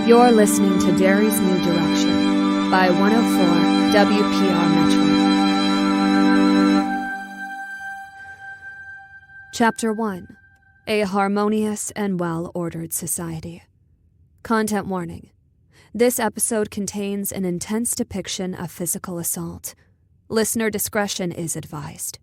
You're listening to Derry's New Direction by 104 WPR Metro. Chapter 1. A Harmonious and Well-Ordered Society. Content warning. This episode contains an intense depiction of physical assault. Listener discretion is advised.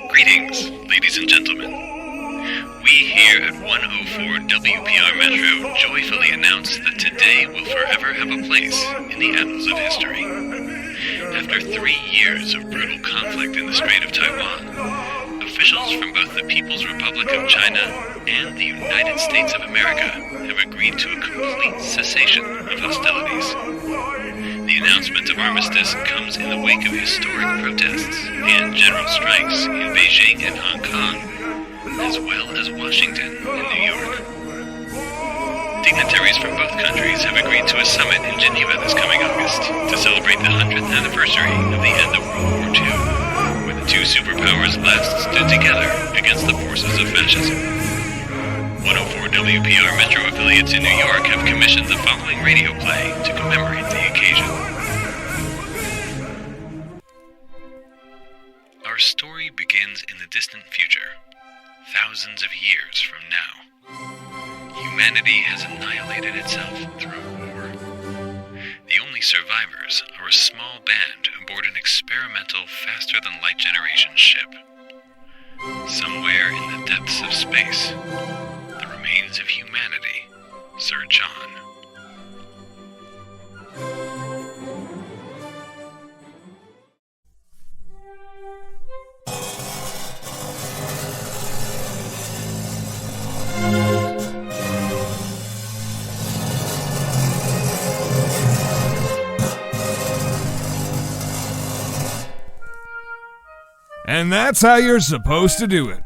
Greetings, ladies and gentlemen. We here at 104 WPR Metro joyfully announce that today will forever have a place in the annals of history. After 3 years of brutal conflict in the Strait of Taiwan, officials from both the People's Republic of China and the United States of America have agreed to a complete cessation of hostilities. The announcement of armistice comes in the wake of historic protests and general strikes in Beijing and Hong Kong, as well as Washington and New York. Dignitaries from both countries have agreed to a summit in Geneva this coming August to celebrate the 100th anniversary of the end of World War II, when the two superpowers last stood together against the forces of fascism. 104 WPR Metro affiliates in New York have commissioned the following radio play to commemorate the occasion. Our story begins in the distant future, thousands of years from now. Humanity has annihilated itself through war. The only survivors are a small band aboard an experimental faster-than-light generation ship. Somewhere in the depths of space, the remains of humanity surge on. And that's how you're supposed to do it.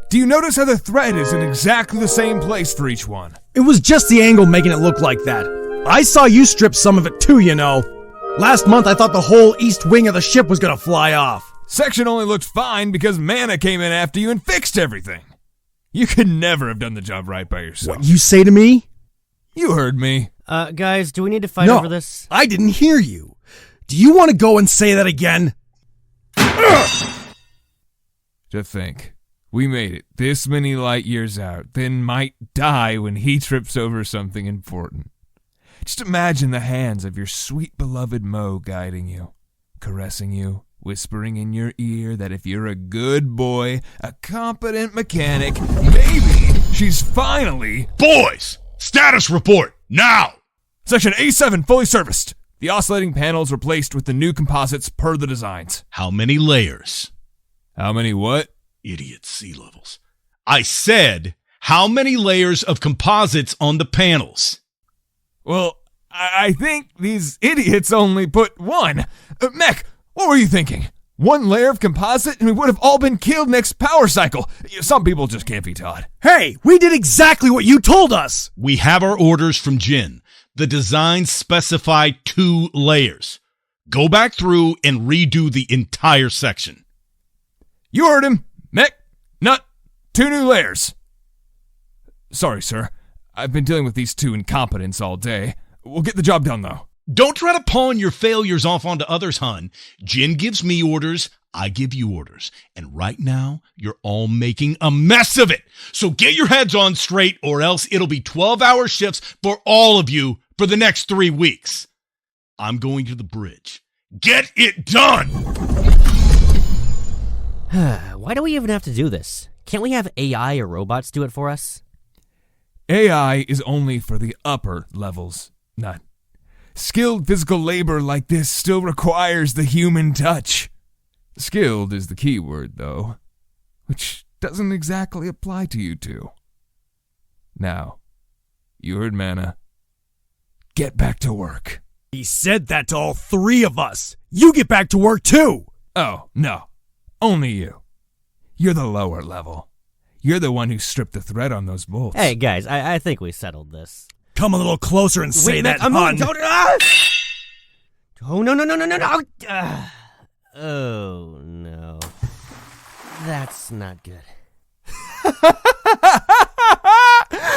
Do you notice how the thread is in exactly the same place for each one? It was just the angle making it look like that. I saw you strip some of it too, you know. Last month I thought the whole east wing of the ship was gonna fly off. Section only looked fine because Mana came in after you and fixed everything. You could never have done the job right by yourself. What you say to me? You heard me. Guys, do we need to fight over this? I didn't hear you. Do you want to go and say that again? To think, we made it this many light years out, then might die when he trips over something important. Just imagine the hands of your sweet beloved Mo guiding you, caressing you, whispering in your ear that if you're a good boy, a competent mechanic, maybe she's finally... Boys! Status report, now! Section A7 fully serviced. The oscillating panels replaced with the new composites per the designs. How many layers? How many what? Idiot sea levels. I said, how many layers of composites on the panels? Well, I think these idiots only put one. Mech, what were you thinking? One layer of composite and we would have all been killed next power cycle. Some people just can't be taught. Hey, we did exactly what you told us. We have our orders from Jin. The designs specify 2 layers. Go back through and redo the entire section. You heard him. Mech, nut, 2 new layers. Sorry, sir. I've been dealing with these 2 incompetents all day. We'll get the job done, though. Don't try to pawn your failures off onto others, hun. Jin gives me orders, I give you orders. And right now, you're all making a mess of it. So get your heads on straight or else it'll be 12-hour shifts for all of you for the next 3 weeks. I'm going to the bridge. Get it done! Why do we even have to do this? Can't we have AI or robots do it for us? AI is only for the upper levels, not. Skilled physical labor like this still requires the human touch. Skilled is the key word, though, which doesn't exactly apply to you two. Now, you heard Mana. Get back to work. He said that to all three of us. You get back to work too. Oh, no. Only you. You're the lower level. You're the one who stripped the thread on those bolts. Hey, guys, I think we settled this. Come a little closer and say that, I'm hun. Oh, no. Oh, no. That's not good.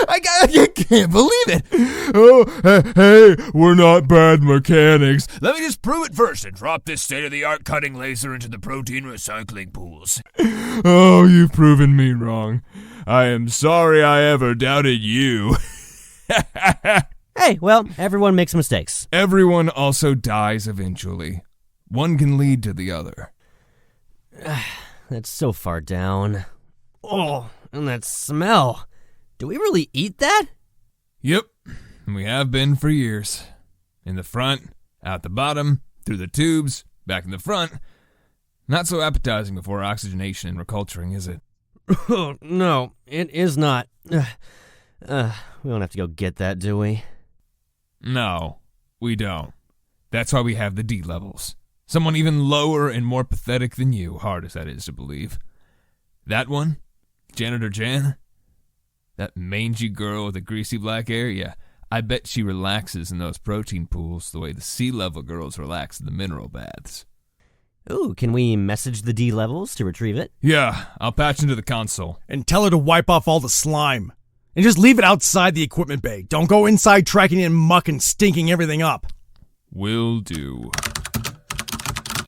I can't believe it. Oh, hey, we're not bad mechanics. Let me just prove it first and drop this state-of-the-art cutting laser into the protein recycling pools. Oh, you've proven me wrong. I am sorry I ever doubted you. Hey, well, everyone makes mistakes. Everyone also dies eventually. One can lead to the other. That's so far down. Oh, and that smell. Do we really eat that? Yep, and we have been for years. In the front, out the bottom, through the tubes, back in the front. Not so appetizing before oxygenation and reculturing, is it? Oh, no, it is not. We don't have to go get that, do we? No, we don't. That's why we have the D levels. Someone even lower and more pathetic than you, hard as that is to believe. That one, Janitor Jan, that mangy girl with the greasy black hair, yeah, I bet she relaxes in those protein pools the way the C-level girls relax in the mineral baths. Ooh, can we message the D levels to retrieve it? Yeah, I'll patch into the console. And tell her to wipe off all the slime. And just leave it outside the equipment bay. Don't go inside tracking in muck and stinking everything up. Will do.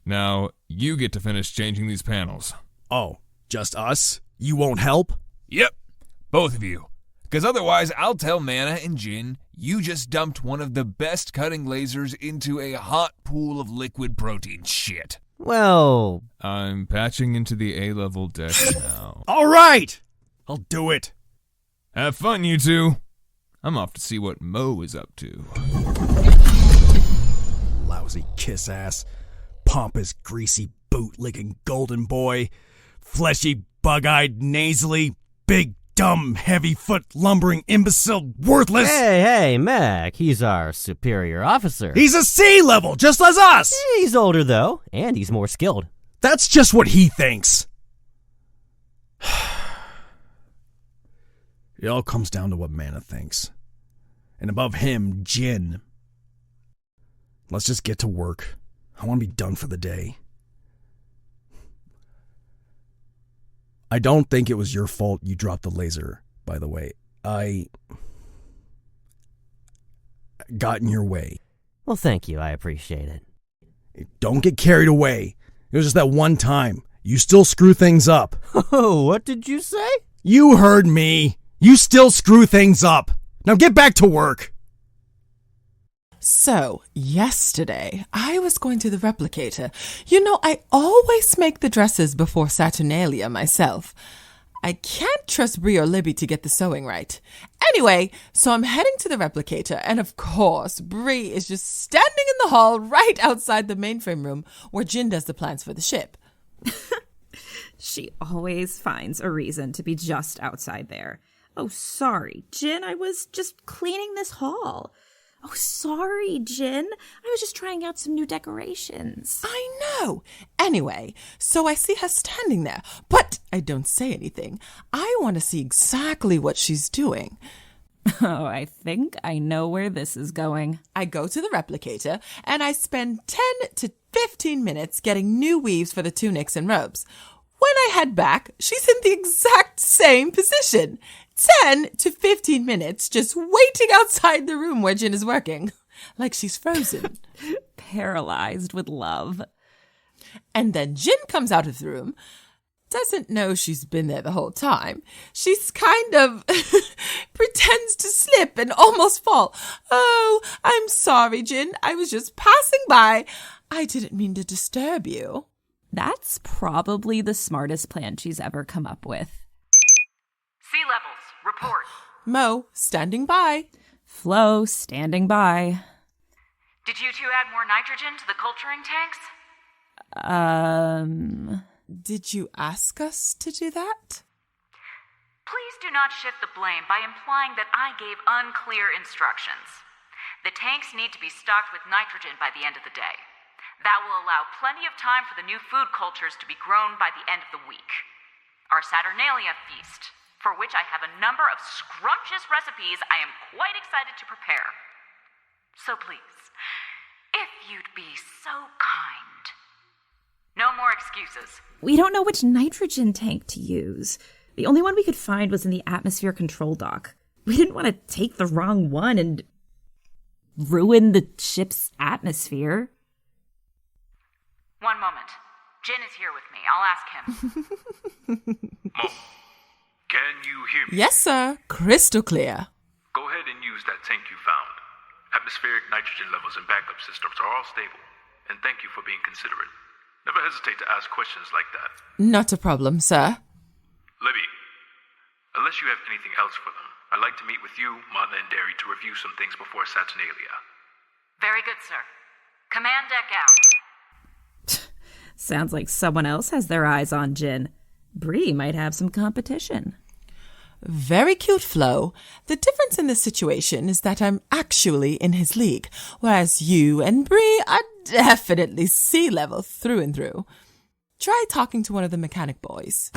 Now, you get to finish changing these panels. Oh, just us? You won't help? Yep, both of you. Because otherwise, I'll tell Mana and Jin you just dumped one of the best cutting lasers into a hot pool of liquid protein shit. Well... I'm patching into the A-level deck now. All right! I'll do it. Have fun, you two. I'm off to see what Mo is up to. Lousy kiss-ass. Pompous, greasy, boot-licking golden boy. Fleshy, bug-eyed, nasally, big, dumb, heavy-foot, lumbering, imbecile, worthless. Hey, Mac, he's our superior officer. He's a C-level, just as us! He's older, though, and he's more skilled. That's just what he thinks. It all comes down to what Mana thinks. And above him, Jin. Let's just get to work. I want to be done for the day. I don't think it was your fault you dropped the laser, by the way. I got in your way. Well, thank you. I appreciate it. Don't get carried away. It was just that one time. You still screw things up. Oh, what did you say? You heard me. You still screw things up. Now get back to work. So, yesterday, I was going to the replicator. You know, I always make the dresses before Saturnalia myself. I can't trust Brie or Libby to get the sewing right. Anyway, so I'm heading to the replicator, and of course, Brie is just standing in the hall right outside the mainframe room where Jin does the plans for the ship. She always finds a reason to be just outside there. Oh, sorry, Jin, I was just cleaning this hall. Oh, sorry, Jin. I was just trying out some new decorations. I know. Anyway, so I see her standing there, but I don't say anything. I want to see exactly what she's doing. Oh, I think I know where this is going. I go to the replicator, and I spend 10 to 15 minutes getting new weaves for the tunics and robes. When I head back, she's in the exact same position. 10 to 15 minutes just waiting outside the room where Jin is working. Like she's frozen. Paralyzed with love. And then Jin comes out of the room, doesn't know she's been there the whole time. She's kind of pretends to slip and almost fall. Oh, I'm sorry, Jin. I was just passing by. I didn't mean to disturb you. That's probably the smartest plan she's ever come up with. Sea levels, report. Mo, standing by. Flo, standing by. Did you two add more nitrogen to the culturing tanks? Did you ask us to do that? Please do not shift the blame by implying that I gave unclear instructions. The tanks need to be stocked with nitrogen by the end of the day. That will allow plenty of time for the new food cultures to be grown by the end of the week. Our Saturnalia feast, for which I have a number of scrumptious recipes I am quite excited to prepare. So please, if you'd be so kind. No more excuses. We don't know which nitrogen tank to use. The only one we could find was in the atmosphere control dock. We didn't want to take the wrong one and ruin the ship's atmosphere. One moment. Jin is here with me. I'll ask him. Mo, can you hear me? Yes, sir. Crystal clear. Go ahead and use that tank you found. Atmospheric nitrogen levels and backup systems are all stable, and thank you for being considerate. Never hesitate to ask questions like that. Not a problem, sir. Libby, unless you have anything else for them, I'd like to meet with you, Mana, and Derry to review some things before Saturnalia. Very good, sir. Command deck out. Sounds like someone else has their eyes on Jin. Bree might have some competition. Very cute, Flo. The difference in this situation is that I'm actually in his league, whereas you and Bree are definitely sea level through and through. Try talking to one of the mechanic boys.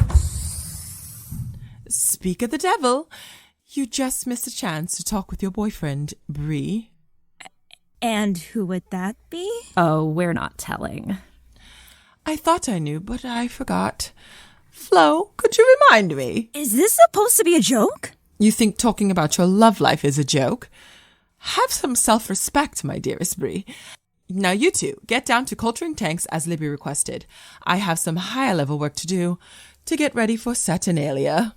Speak of the devil. You just missed a chance to talk with your boyfriend, Bree. And who would that be? Oh, we're not telling. I thought I knew, but I forgot. Flo, could you remind me? Is this supposed to be a joke? You think talking about your love life is a joke? Have some self-respect, my dearest Bree. Now you two, get down to culturing tanks as Libby requested. I have some higher-level work to do to get ready for Saturnalia.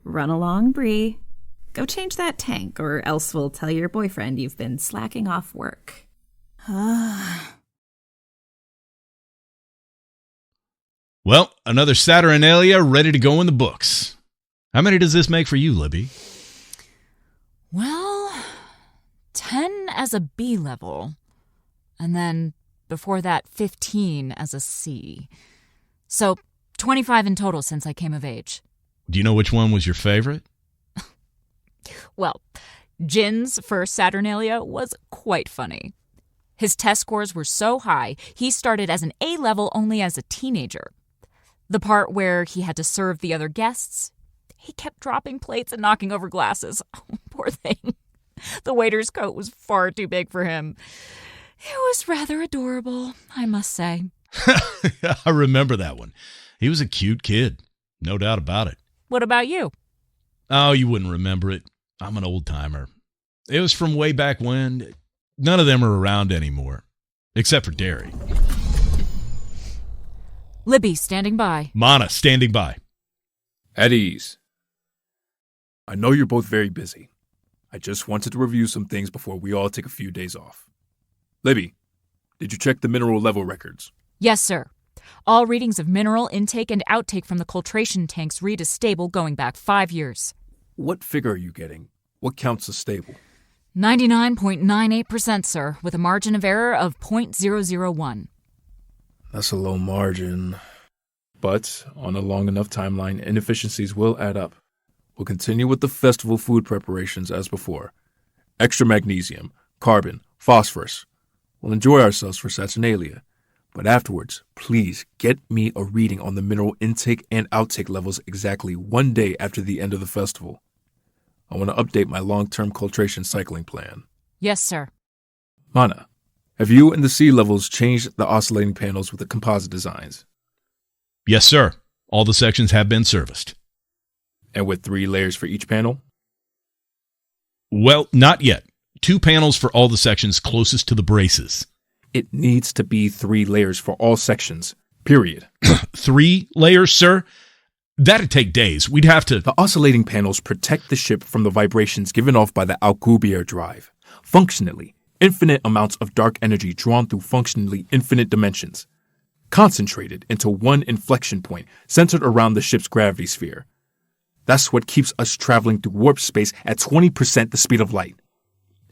Run along, Bree. Go change that tank, or else we'll tell your boyfriend you've been slacking off work. Well, another Saturnalia ready to go in the books. How many does this make for you, Libby? Well, 10 as a B level. And then before that, 15 as a C. So 25 in total since I came of age. Do you know which one was your favorite? Well, Jin's first Saturnalia was quite funny. His test scores were so high, he started as an A level only as a teenager. The part where he had to serve the other guests, he kept dropping plates and knocking over glasses. Oh, poor thing. The waiter's coat was far too big for him. It was rather adorable, I must say. I remember that one. He was a cute kid, no doubt about it. What about you? Oh, you wouldn't remember it. I'm an old-timer. It was from way back when. None of them are around anymore, except for Derry. Libby, standing by. Mana, standing by. At ease. I know you're both very busy. I just wanted to review some things before we all take a few days off. Libby, did you check the mineral level records? Yes, sir. All readings of mineral intake and outtake from the cultration tanks read as stable going back 5 years. What figure are you getting? What counts as stable? 99.98%, sir, with a margin of error of 0.001. That's a low margin. But on a long enough timeline, inefficiencies will add up. We'll continue with the festival food preparations as before. Extra magnesium, carbon, phosphorus. We'll enjoy ourselves for Saturnalia. But afterwards, please get me a reading on the mineral intake and outtake levels exactly 1 day after the end of the festival. I want to update my long-term cultration cycling plan. Yes, sir. Mana, have you and the sea levels changed the oscillating panels with the composite designs? Yes, sir. All the sections have been serviced. And with 3 layers for each panel? Well, not yet. 2 panels for all the sections closest to the braces. It needs to be 3 layers for all sections, period. 3 layers, sir? That'd take days. We'd have to... The oscillating panels protect the ship from the vibrations given off by the Alcubierre drive. Functionally, infinite amounts of dark energy drawn through functionally infinite dimensions. Concentrated into one inflection point centered around the ship's gravity sphere. That's what keeps us traveling through warp space at 20% the speed of light.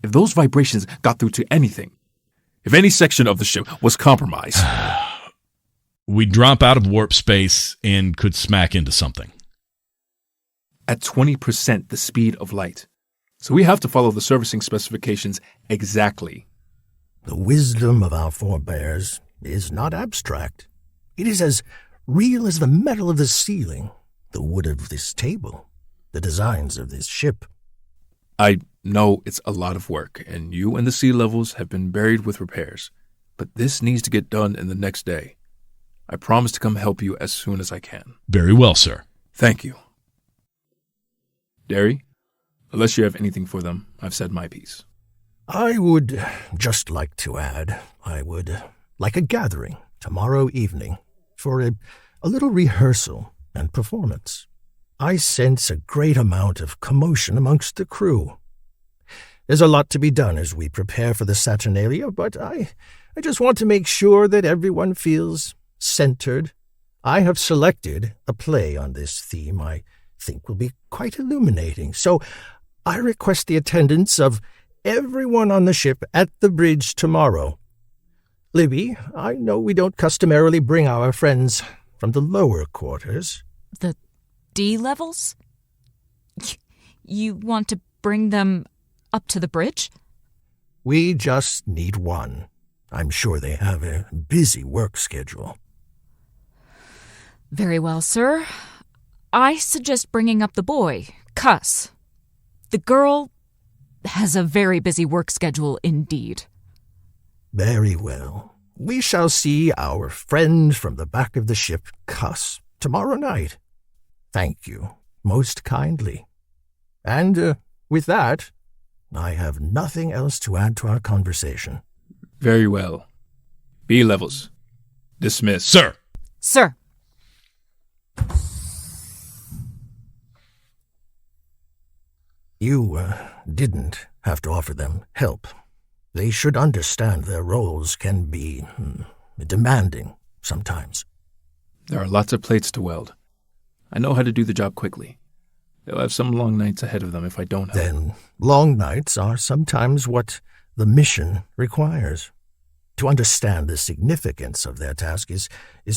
If those vibrations got through to anything, if any section of the ship was compromised, we'd drop out of warp space and could smack into something. At 20% the speed of light. So we have to follow the servicing specifications exactly. The wisdom of our forebears is not abstract. It is as real as the metal of the ceiling, the wood of this table, the designs of this ship. I know it's a lot of work, and you and the sea levels have been buried with repairs, but this needs to get done in the next day. I promise to come help you as soon as I can. Very well, sir. Thank you. Derry, unless you have anything for them, I've said my piece. I would just like to add, I would like a gathering tomorrow evening for a little rehearsal and performance. I sense a great amount of commotion amongst the crew. There's a lot to be done as we prepare for the Saturnalia, but I just want to make sure that everyone feels centered. I have selected a play on this theme I think will be quite illuminating, so I request the attendance of everyone on the ship at the bridge tomorrow. Libby, I know we don't customarily bring our friends from the lower quarters. The D levels? You want to bring them up to the bridge? We just need one. I'm sure they have a busy work schedule. Very well, sir. I suggest bringing up the boy, Cuss. The girl has a very busy work schedule indeed. Very well. We shall see our friend from the back of the ship, Cuss, tomorrow night. Thank you, most kindly. And with that, I have nothing else to add to our conversation. Very well. B levels. Dismiss. Sir. Sir. You didn't have to offer them help. They should understand their roles can be demanding sometimes. There are lots of plates to weld. I know how to do the job quickly. They'll have some long nights ahead of them if I don't help. Then long nights are sometimes what the mission requires. To understand the significance of their task is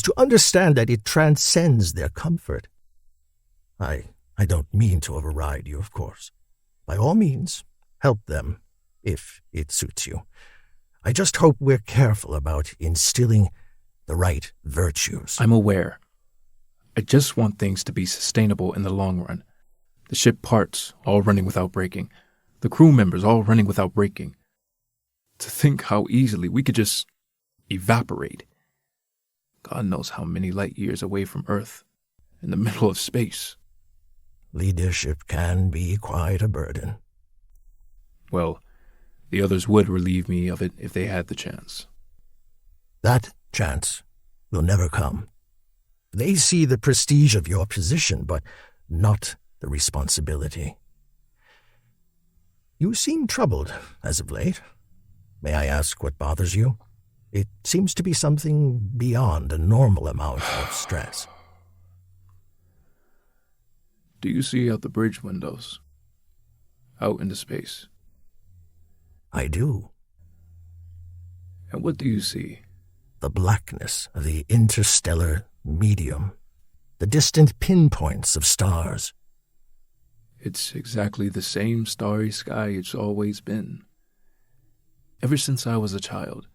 to understand that it transcends their comfort. I don't mean to override you, of course. By all means, help them, if it suits you. I just hope we're careful about instilling the right virtues. I'm aware. I just want things to be sustainable in the long run. The ship parts all running without breaking. The crew members all running without breaking. To think how easily we could just evaporate. God knows how many light years away from Earth, in the middle of space. Leadership can be quite a burden. Well, the others would relieve me of it if they had the chance. That chance will never come. They see the prestige of your position, but not the responsibility. You seem troubled as of late. May I ask what bothers you? It seems to be something beyond a normal amount of stress. Do you see out the bridge windows? Out into space? I do. And what do you see? The blackness of the interstellar medium. The distant pinpoints of stars. It's exactly the same starry sky it's always been. Ever since I was a child,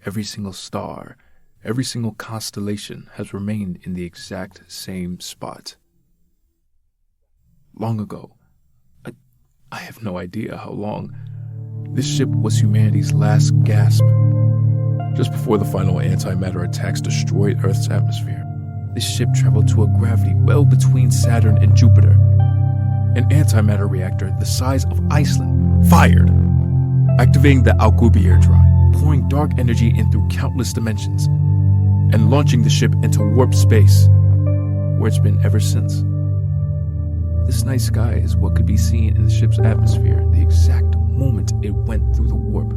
every single star, every single constellation has remained in the exact same spot. Long ago, I have no idea how long, this ship was humanity's last gasp. Just before the final antimatter attacks destroyed Earth's atmosphere, this ship traveled to a gravity well between Saturn and Jupiter. An antimatter reactor the size of Iceland fired, activating the Alcubierre drive, pouring dark energy in through countless dimensions, and launching the ship into warp space, where it's been ever since. This night sky is what could be seen in the ship's atmosphere the exact moment it went through the warp.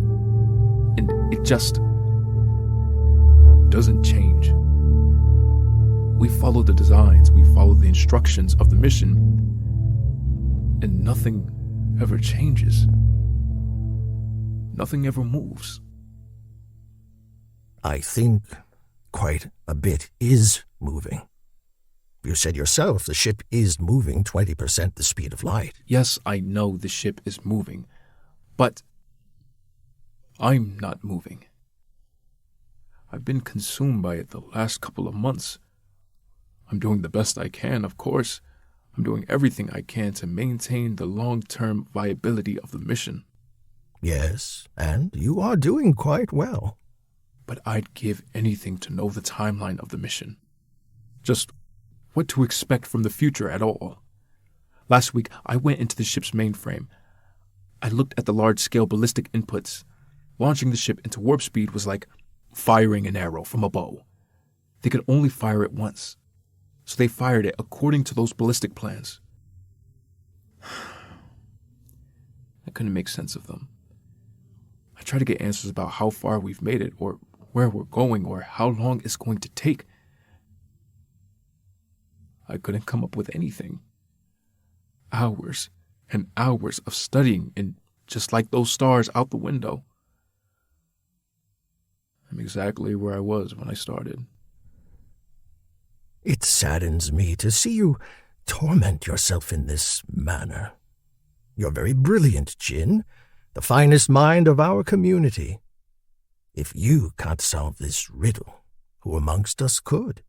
And it just doesn't change. We follow the designs, we follow the instructions of the mission, And nothing ever changes. Nothing ever moves. I think quite a bit is moving. You said yourself the ship is moving 20% the speed of light. Yes, I know the ship is moving, but I'm not moving. I've been consumed by it the last couple of months. I'm doing the best I can, of course. I'm doing everything I can to maintain the long-term viability of the mission. Yes, and you are doing quite well. But I'd give anything to know the timeline of the mission. Just what to expect from the future at all. Last week, I went into the ship's mainframe. I looked at the large-scale ballistic inputs. Launching the ship into warp speed was like firing an arrow from a bow. They could only fire it once, so they fired it according to those ballistic plans. I couldn't make sense of them. I tried to get answers about how far we've made it, or where we're going, or how long it's going to take. I couldn't come up with anything. Hours and hours of studying, and just like those stars out the window. I'm exactly where I was when I started. It saddens me to see you torment yourself in this manner. You're very brilliant, Jin, the finest mind of our community. If you can't solve this riddle, who amongst us could?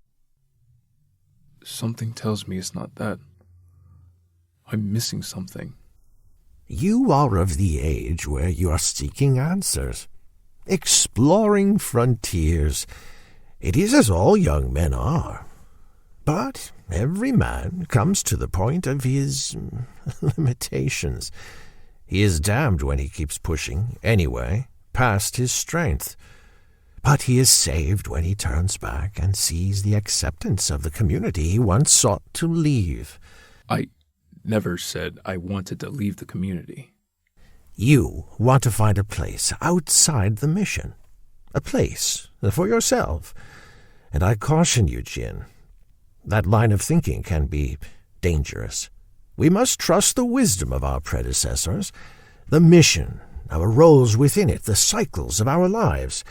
Something tells me it's not that. I'm missing something. You are of the age where you are seeking answers, exploring frontiers. It is as all young men are. But every man comes to the point of his limitations. He is damned when he keeps pushing, anyway, past his strength. But he is saved when he turns back and sees the acceptance of the community he once sought to leave. I never said I wanted to leave the community. You want to find a place outside the mission. A place for yourself. And I caution you, Jin. That line of thinking can be dangerous. We must trust the wisdom of our predecessors, the mission, our roles within it, the cycles of our lives.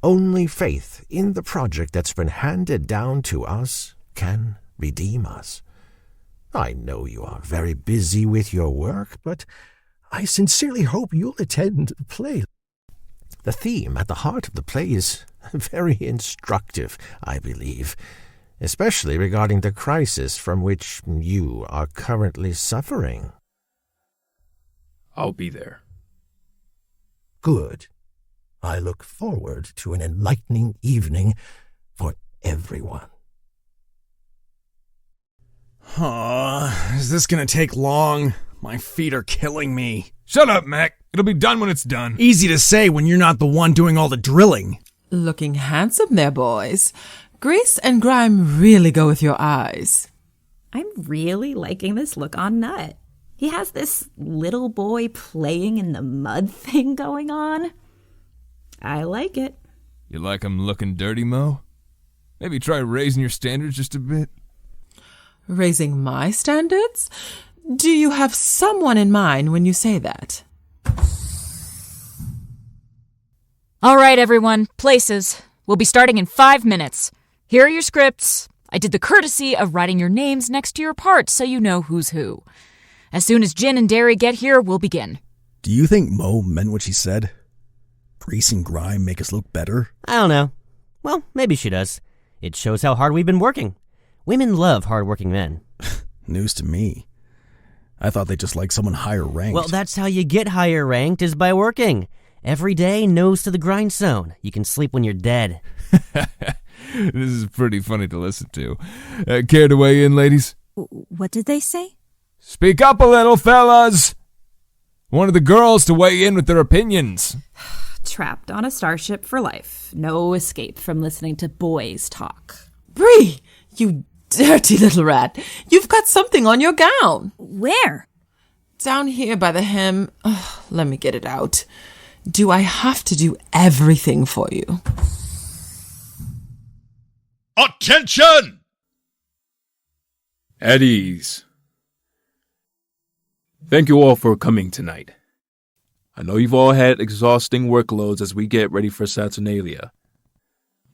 Only faith in the project that's been handed down to us can redeem us. I know you are very busy with your work, but I sincerely hope you'll attend the play. The theme at the heart of the play is very instructive, I believe, especially regarding the crisis from which you are currently suffering. I'll be there. Good. I look forward to an enlightening evening for everyone. Is this gonna take long? My feet are killing me. Shut up, Mac. It'll be done when it's done. Easy to say when you're not the one doing all the drilling. Looking handsome there, boys. Grease and grime really go with your eyes. I'm really liking this look on Nut. He has this little boy playing in the mud thing going on. I like it. You like 'em looking dirty, Mo? Maybe try raising your standards just a bit? Raising my standards? Do you have someone in mind when you say that? All right, everyone, places. We'll be starting in 5 minutes. Here are your scripts. I did the courtesy of writing your names next to your parts so you know who's who. As soon as Jin and Derry get here, we'll begin. Do you think Mo meant what she said? Grease and grime make us look better? I don't know. Well, maybe she does. It shows how hard we've been working. Women love hard-working men. News to me. I thought they just liked someone higher ranked. Well, that's how you get higher ranked, is by working. Every day, nose to the grindstone. You can sleep when you're dead. This is pretty funny to listen to. Care to weigh in, ladies? What did they say? Speak up a little, fellas! Wanted the girls to weigh in with their opinions. Trapped on a starship for life. No escape from listening to boys talk. Bree, you dirty little rat. You've got something on your gown. Where? Down here by the hem. Let me get it out. Do I have to do everything for you? Attention! At ease. Thank you all for coming tonight. I know you've all had exhausting workloads as we get ready for Saturnalia.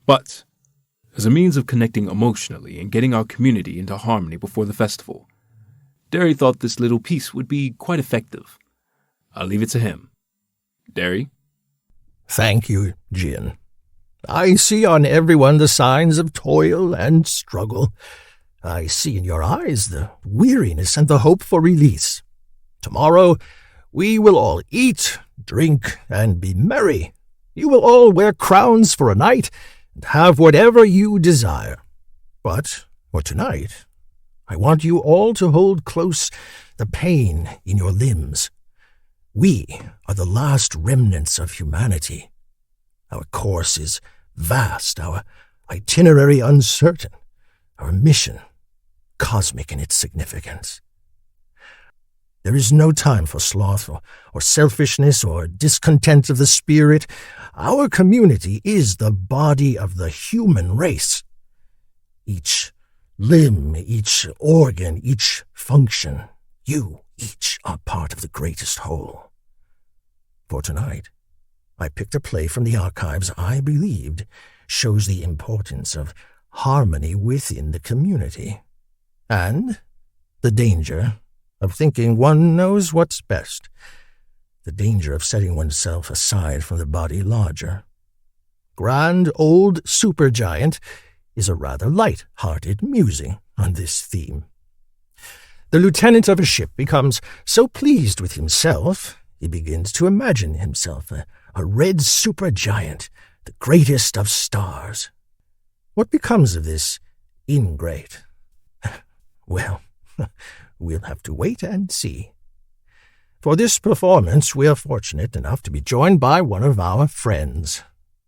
But, as a means of connecting emotionally and getting our community into harmony before the festival, Derry thought this little piece would be quite effective. I'll leave it to him. Derry? Thank you, Jin. I see on everyone the signs of toil and struggle. I see in your eyes the weariness and the hope for release. Tomorrow, we will all eat, drink, and be merry. You will all wear crowns for a night and have whatever you desire. But for tonight, I want you all to hold close the pain in your limbs. We are the last remnants of humanity. Our course is vast, our itinerary uncertain, our mission cosmic in its significance. There is no time for sloth or selfishness or discontent of the spirit. Our community is the body of the human race. Each limb, each organ, each function, you each are part of the greatest whole. For tonight, I picked a play from the archives I believed shows the importance of harmony within the community, and the danger of thinking one knows what's best, the danger of setting oneself aside from the body larger. Grand Old Supergiant is a rather light-hearted musing on this theme. The lieutenant of a ship becomes so pleased with himself, he begins to imagine himself a red supergiant, the greatest of stars. What becomes of this ingrate? Well, we'll have to wait and see. For this performance, we are fortunate enough to be joined by one of our friends.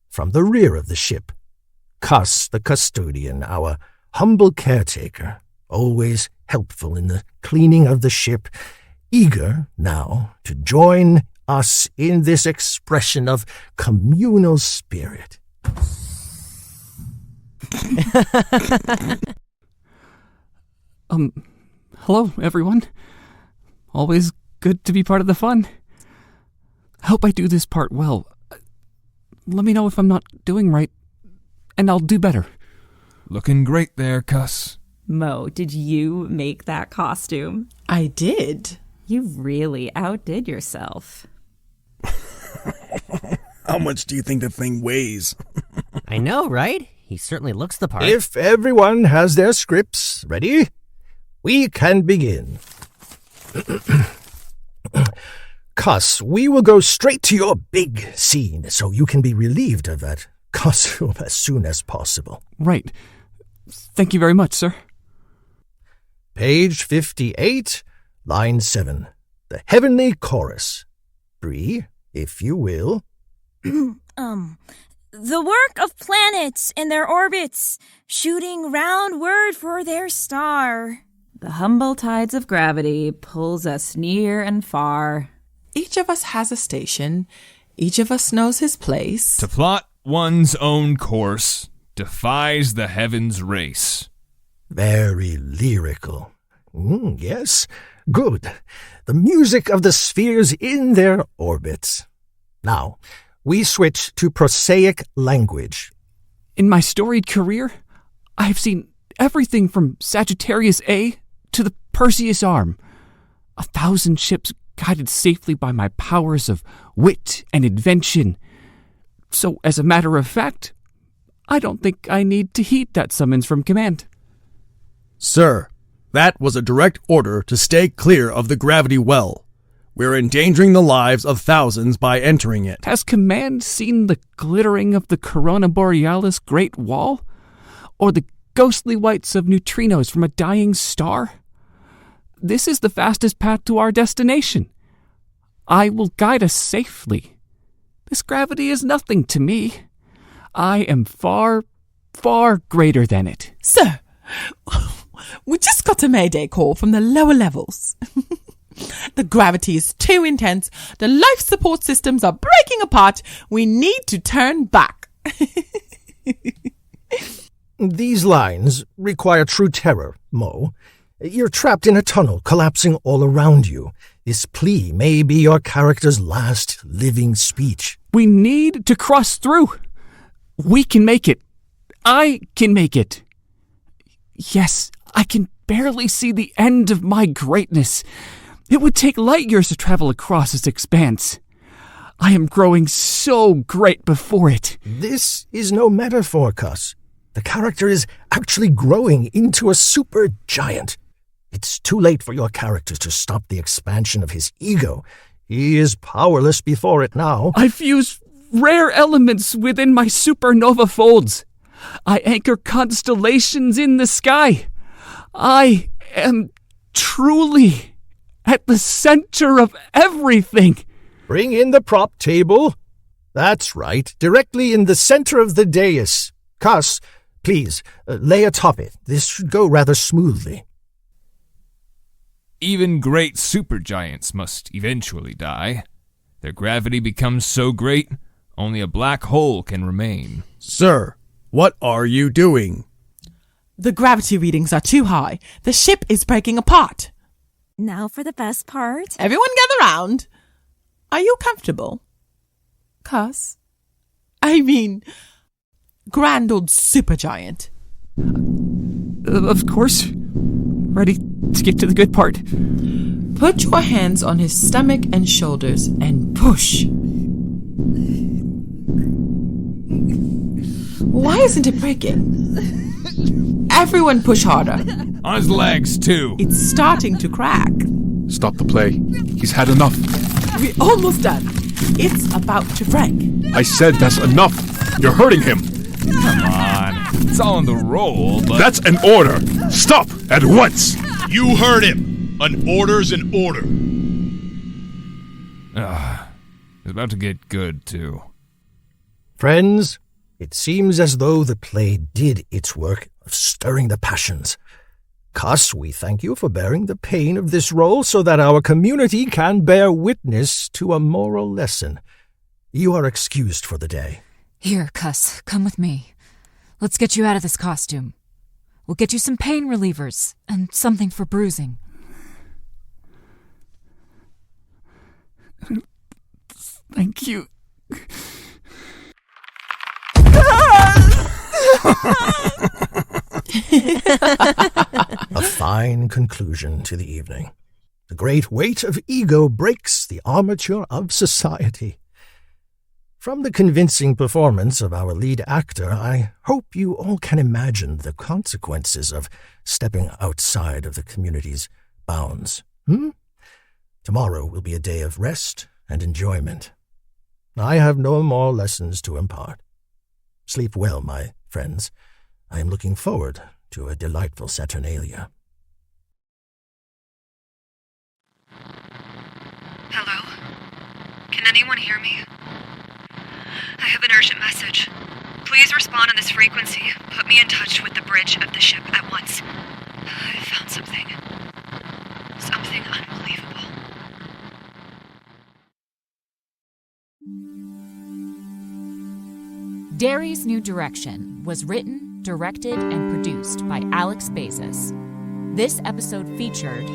From the rear of the ship, Cuss the custodian, our humble caretaker, always helpful in the cleaning of the ship, eager now to join us in this expression of communal spirit. Hello, everyone. Always good to be part of the fun. I hope I do this part well. Let me know if I'm not doing right, and I'll do better. Looking great there, Cuss. Mo, did you make that costume? I did. You really outdid yourself. How much do you think the thing weighs? I know, right? He certainly looks the part. If everyone has their scripts ready, we can begin. Cuss, we will go straight to your big scene so you can be relieved of that costume as soon as possible. Right. Thank you very much, sir. Page 58, line 7. The Heavenly Chorus. Bree, if you will. The work of planets in their orbits, shooting roundward for their star. The humble tides of gravity pulls us near and far. Each of us has a station. Each of us knows his place. To plot one's own course defies the heavens' race. Very lyrical. Yes, good. The music of the spheres in their orbits. Now, we switch to prosaic language. In my storied career, I have seen everything from Sagittarius A to the Perseus Arm. 1,000 ships guided safely by my powers of wit and invention. So, as a matter of fact, I don't think I need to heed that summons from command. Sir, that was a direct order to stay clear of the gravity well. We're endangering the lives of thousands by entering it. Has command seen the glittering of the Corona Borealis Great Wall? Or the ghostly whites of neutrinos from a dying star? This is the fastest path to our destination. I will guide us safely. This gravity is nothing to me. I am far, far greater than it. Sir, we just got a mayday call from the lower levels. The gravity is too intense. The life support systems are breaking apart. We need to turn back. These lines require true terror, Mo. You're trapped in a tunnel collapsing all around you. This plea may be your character's last living speech. We need to cross through. We can make it. I can make it. Yes, I can barely see the end of my greatness. It would take light years to travel across this expanse. I am growing so great before it. This is no metaphor, Cuss. The character is actually growing into a super giant. It's too late for your character to stop the expansion of his ego. He is powerless before it now. I fuse rare elements within my supernova folds. I anchor constellations in the sky. I am truly at the center of everything. Bring in the prop table. That's right, directly in the center of the dais. Cuss, please, lay atop it. This should go rather smoothly. Even great supergiants must eventually die. Their gravity becomes so great, only a black hole can remain. Sir, what are you doing? The gravity readings are too high. The ship is breaking apart. Now for the best part. Everyone gather round. Are you comfortable? Cuss? I mean, grand old supergiant. Of course. Ready to get to the good part. Put your hands on his stomach and shoulders and push. Why isn't it breaking? Everyone push harder. On his legs, too. It's starting to crack. Stop the play. He's had enough. We're almost done. It's about to break. I said that's enough. You're hurting him. Come on. It's all in the roll, but... That's an order. Stop at once. You heard him. An order's an order. It's about to get good, too. Friends, it seems as though the play did its work of stirring the passions. Cuss, we thank you for bearing the pain of this role so that our community can bear witness to a moral lesson. You are excused for the day. Here, Cuss, come with me. Let's get you out of this costume. We'll get you some pain relievers and something for bruising. Thank you. A fine conclusion to the evening. The great weight of ego breaks the armature of society. From the convincing performance of our lead actor, I hope you all can imagine the consequences of stepping outside of the community's bounds. Tomorrow will be a day of rest and enjoyment. I have no more lessons to impart. Sleep well, my friends. I am looking forward to a delightful Saturnalia. Hello? Can anyone hear me? I have an urgent message. Please respond on this frequency. Put me in touch with the bridge of the ship at once. I found something. Something unbelievable. Derry's New Direction was written, directed, and produced by Alex Bezos. This episode featured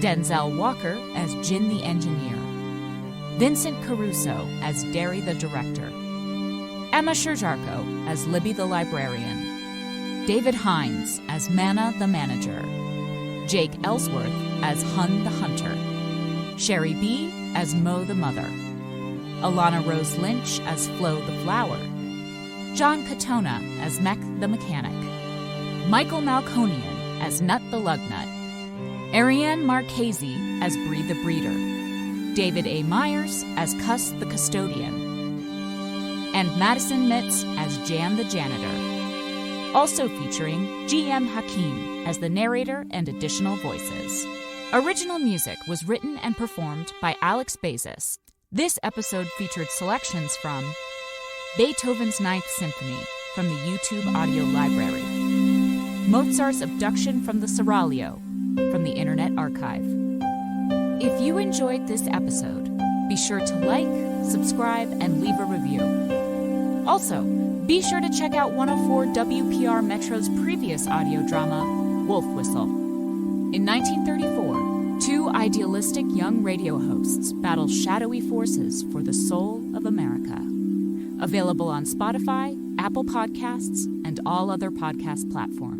Denzel Walker as Jin the engineer, Vincent Caruso as Derry the director, Emma Sherjarko as Libby the librarian, David Hines as Manna the manager, Jake Ellsworth as Hun the hunter, Sherry B. as Mo the mother, Alana Rose Lynch as Flo the flower, John Katona as Mech the mechanic, Michael Malconian as Nut the lugnut, Ariane Marchese as Bree the breeder, David A. Myers as Cuss the custodian, and Madison Mitz as Jan the janitor. Also featuring GM Hakim as the narrator and additional voices. Original music was written and performed by Alex Bezos. This episode featured selections from Beethoven's Ninth Symphony from the YouTube audio library, Mozart's Abduction from the Seraglio from the Internet Archive. If you enjoyed this episode, be sure to like, subscribe, and leave a review. Also, be sure to check out 104 WPR Metro's previous audio drama, Wolf Whistle. In 1934, Two idealistic young radio hosts battle shadowy forces for the soul of America. Available on Spotify, Apple Podcasts, and all other podcast platforms.